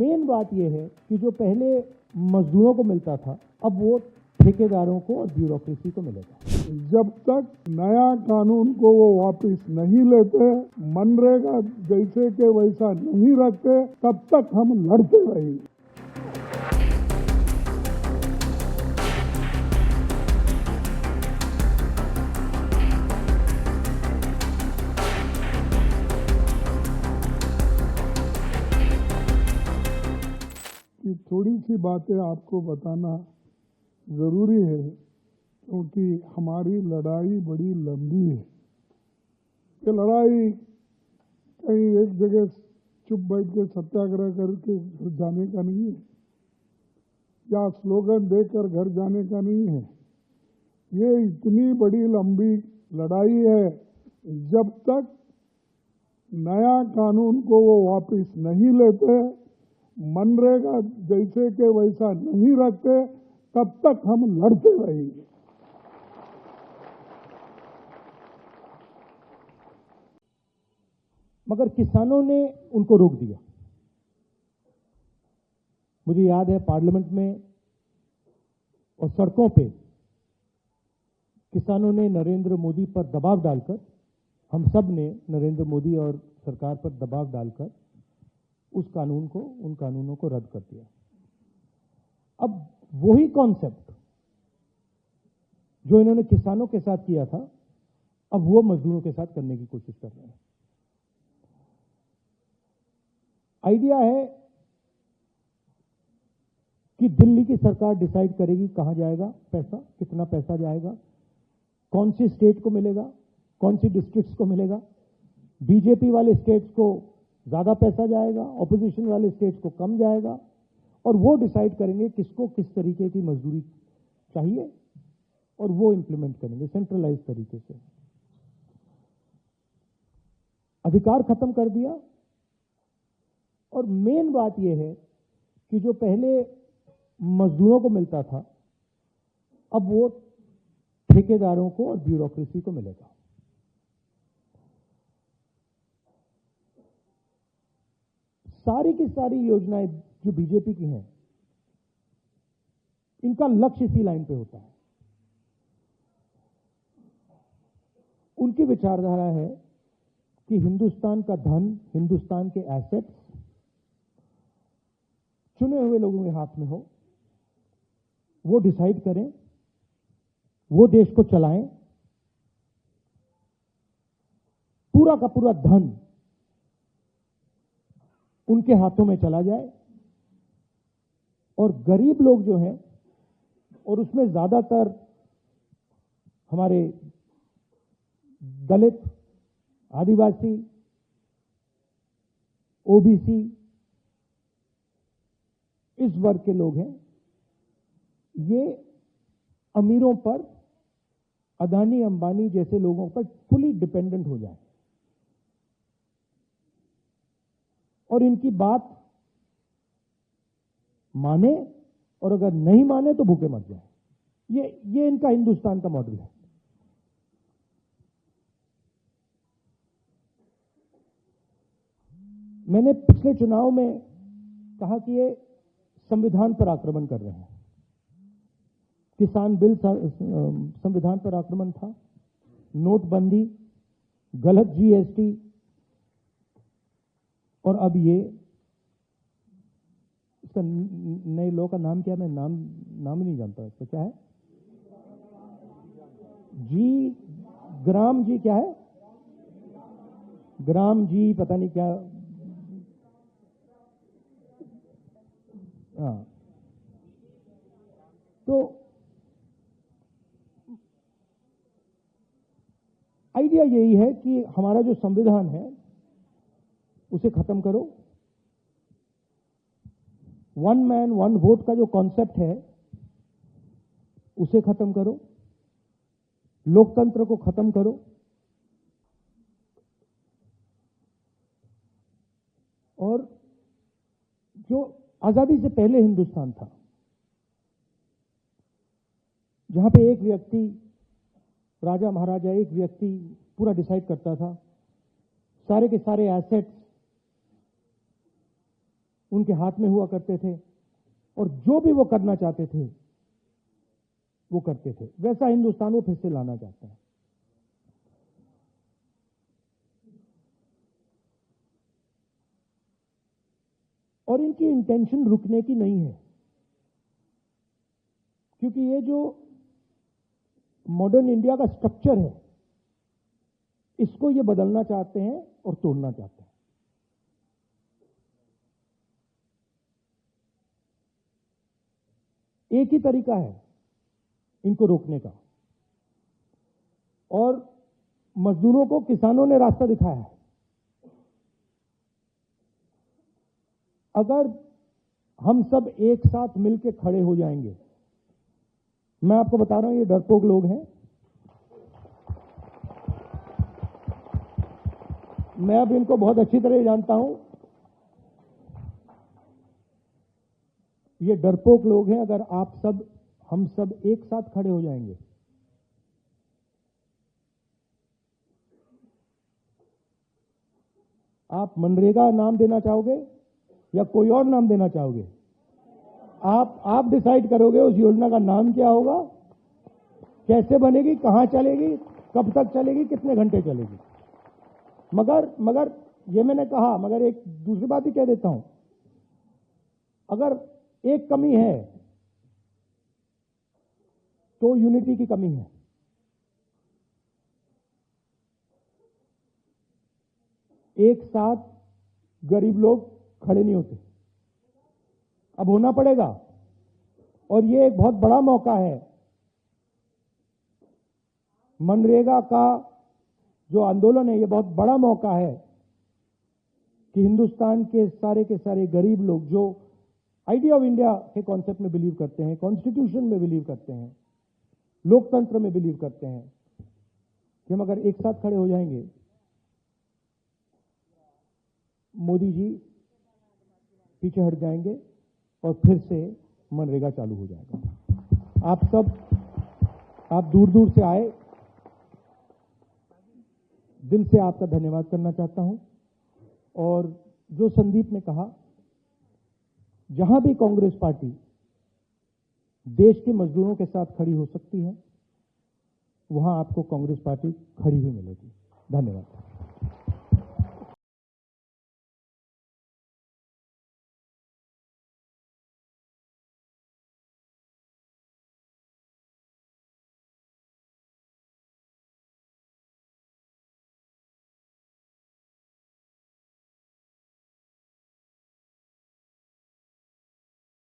Main बात यह है कि जो पहले मजदूरों को मिलता था अब वो ठेकेदारों को और ब्यूरोक्रेसी को मिलेगा। जब तक नया कानून को वो वापस नहीं लेते, मनरेगा जैसे के वैसा नहीं रखते, तब तक हम लड़ते रहेंगे। कि थोड़ी सी बातें आपको बताना जरूरी है, क्योंकि हमारी लड़ाई बड़ी लंबी है। ये लड़ाई कहीं एक जगह चुप बैठ के सत्याग्रह करके घर जाने का नहीं है, या स्लोगन देकर घर जाने का नहीं है। ये इतनी बड़ी लंबी लड़ाई है, जब तक नया कानून को वो वापस नहीं लेते, मनरेगा जैसे के वैसा नहीं रखते, तब तक हम लड़ते रहेंगे। मगर किसानों ने उनको रोक दिया। मुझे याद है पार्लियामेंट में और सड़कों पे किसानों ने नरेंद्र मोदी पर दबाव डालकर, हम सब ने नरेंद्र मोदी और सरकार पर दबाव डालकर उन कानूनों को रद्द कर दिया। अब वही कॉन्सेप्ट जो इन्होंने किसानों के साथ किया था, अब वो मजदूरों के साथ करने की कोशिश कर रहे हैं। आइडिया है कि दिल्ली की सरकार डिसाइड करेगी कहां जाएगा पैसा, कितना पैसा जाएगा, कौन सी स्टेट को मिलेगा, कौन सी डिस्ट्रिक्ट्स को मिलेगा। बीजेपी वाले स्टेट्स को ज्यादा पैसा जाएगा, ऑपोजिशन वाले स्टेट्स को कम जाएगा, और वो डिसाइड करेंगे किसको किस तरीके की मजदूरी चाहिए और वो इंप्लीमेंट करेंगे सेंट्रलाइज तरीके से। अधिकार खत्म कर दिया। और मेन बात यह है कि जो पहले मजदूरों को मिलता था अब वो ठेकेदारों को और ब्यूरोक्रेसी को मिलेगा। सारी की सारी योजनाएं जो बीजेपी की हैं, इनका लक्ष्य इसी लाइन पे होता है। उनकी विचारधारा है कि हिंदुस्तान का धन, हिंदुस्तान के एसेट्स चुने हुए लोगों के हाथ में हो, वो डिसाइड करें, वो देश को चलाएं, पूरा का पूरा धन उनके हाथों में चला जाए, और गरीब लोग जो हैं, और उसमें ज्यादातर हमारे दलित, आदिवासी, ओबीसी, इस वर्ग के लोग हैं, ये अमीरों पर, अदानी अंबानी जैसे लोगों पर फुली डिपेंडेंट हो जाए और इनकी बात माने, और अगर नहीं माने तो भूखे मर जाए। ये इनका हिंदुस्तान का मॉडल है। मैंने पिछले चुनाव में कहा कि ये संविधान पर आक्रमण कर रहे हैं। किसान बिल संविधान पर आक्रमण था, नोटबंदी, गलत जीएसटी, और अब ये इसका नए लॉ का नाम क्या है, मैं नाम ही नहीं जानता इसका, क्या है, ग्राम जी क्या है, ग्राम जी पता नहीं क्या। हाँ, तो आइडिया यही है कि हमारा जो संविधान है उसे खत्म करो। वन मैन वन वोट का जो कॉन्सेप्ट है उसे खत्म करो, लोकतंत्र को खत्म करो, और जो आजादी से पहले हिंदुस्तान था, जहां पे एक व्यक्ति, राजा महाराजा, एक व्यक्ति पूरा डिसाइड करता था, सारे के सारे एसेट्स उनके हाथ में हुआ करते थे और जो भी वो करना चाहते थे वो करते थे। वैसा हिंदुस्तान वो फिर से लाना चाहते हैं। और इनकी इंटेंशन रुकने की नहीं है, क्योंकि ये जो मॉडर्न इंडिया का स्ट्रक्चर है इसको ये बदलना चाहते हैं और तोड़ना चाहते हैं। एक ही तरीका है इनको रोकने का, और मजदूरों को किसानों ने रास्ता दिखाया है। अगर हम सब एक साथ मिलकर खड़े हो जाएंगे, मैं आपको बता रहा हूं ये डरपोक लोग हैं, मैं अब इनको बहुत अच्छी तरह जानता हूं। ये डरपोक लोग हैं। अगर हम सब एक साथ खड़े हो जाएंगे, आप मनरेगा नाम देना चाहोगे या कोई और नाम देना चाहोगे? आप डिसाइड करोगे उस योजना का नाम क्या होगा, कैसे बनेगी, कहां चलेगी, कब तक चलेगी, कितने घंटे चलेगी। मगर ये मैंने कहा, मगर एक दूसरी बात भी कह देता हूं, अगर एक कमी है तो यूनिटी की कमी है। एक साथ गरीब लोग खड़े नहीं होते, अब होना पड़ेगा। और ये एक बहुत बड़ा मौका है। मनरेगा का जो आंदोलन है ये बहुत बड़ा मौका है कि हिंदुस्तान के सारे गरीब लोग जो आइडिया ऑफ इंडिया के कॉन्सेप्ट में बिलीव करते हैं, कॉन्स्टिट्यूशन में बिलीव करते हैं, लोकतंत्र में बिलीव करते हैं, कि हम अगर एक साथ खड़े हो जाएंगे, मोदी जी पीछे हट जाएंगे और फिर से मनरेगा चालू हो जाएगा। आप दूर दूर से आए, दिल से आपका धन्यवाद करना चाहता हूं। और जो संदीप ने कहा, जहां भी कांग्रेस पार्टी देश के मजदूरों के साथ खड़ी हो सकती है, वहां आपको कांग्रेस पार्टी खड़ी ही मिलेगी। धन्यवाद।